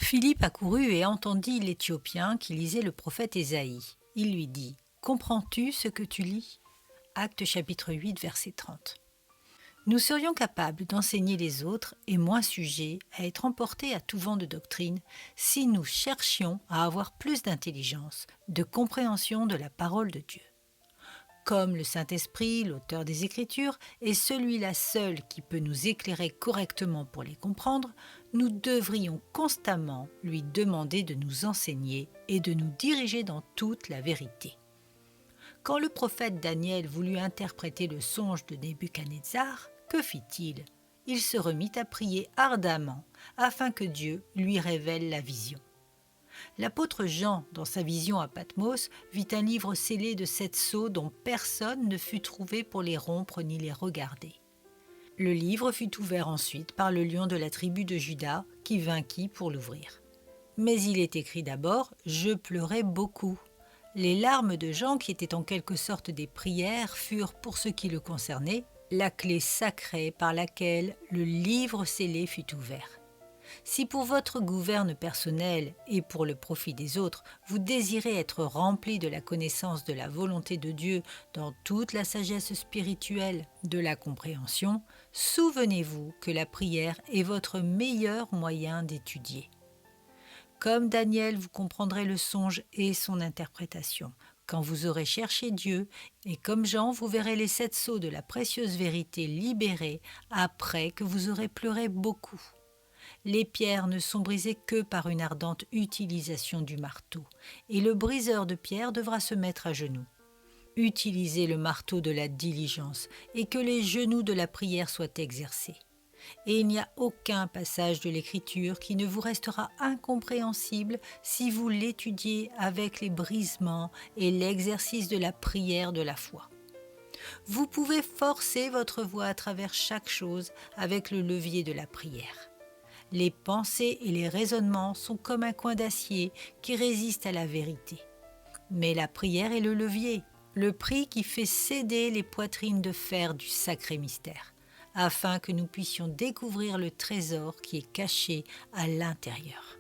Philippe accourut et entendit l'Éthiopien qui lisait le prophète Ésaïe. Il lui dit « Comprends-tu ce que tu lis ?» Actes chapitre 8, verset 30. Nous serions capables d'enseigner les autres et moins sujets à être emportés à tout vent de doctrine si nous cherchions à avoir plus d'intelligence, de compréhension de la parole de Dieu. Comme le Saint-Esprit, l'auteur des Écritures, est celui-là seul qui peut nous éclairer correctement pour les comprendre, nous devrions constamment lui demander de nous enseigner et de nous diriger dans toute la vérité. Quand le prophète Daniel voulut interpréter le songe de Nebuchadnezzar, que fit-il ? Il se remit à prier ardemment afin que Dieu lui révèle la vision. L'apôtre Jean, dans sa vision à Patmos, vit un livre scellé de 7 sceaux dont personne ne fut trouvé pour les rompre ni les regarder. Le livre fut ouvert ensuite par le lion de la tribu de Juda qui vainquit pour l'ouvrir. Mais il est écrit d'abord « Je pleurais beaucoup ». Les larmes de Jean, qui étaient en quelque sorte des prières, furent, pour ce qui le concernait, la clé sacrée par laquelle le livre scellé fut ouvert. Si pour votre gouverne personnel et pour le profit des autres, vous désirez être rempli de la connaissance de la volonté de Dieu dans toute la sagesse spirituelle de la compréhension, souvenez-vous que la prière est votre meilleur moyen d'étudier. Comme Daniel, vous comprendrez le songe et son interprétation quand vous aurez cherché Dieu, et comme Jean, vous verrez les 7 sceaux de la précieuse vérité libérés après que vous aurez pleuré beaucoup. Les pierres ne sont brisées que par une ardente utilisation du marteau, et le briseur de pierres devra se mettre à genoux. Utilisez le marteau de la diligence, et que les genoux de la prière soient exercés. Et il n'y a aucun passage de l'Écriture qui ne vous restera incompréhensible si vous l'étudiez avec les brisements et l'exercice de la prière de la foi. Vous pouvez forcer votre voix à travers chaque chose avec le levier de la prière. Les pensées et les raisonnements sont comme un coin d'acier qui résiste à la vérité. Mais la prière est le levier, le prix qui fait céder les poitrines de fer du sacré mystère, afin que nous puissions découvrir le trésor qui est caché à l'intérieur.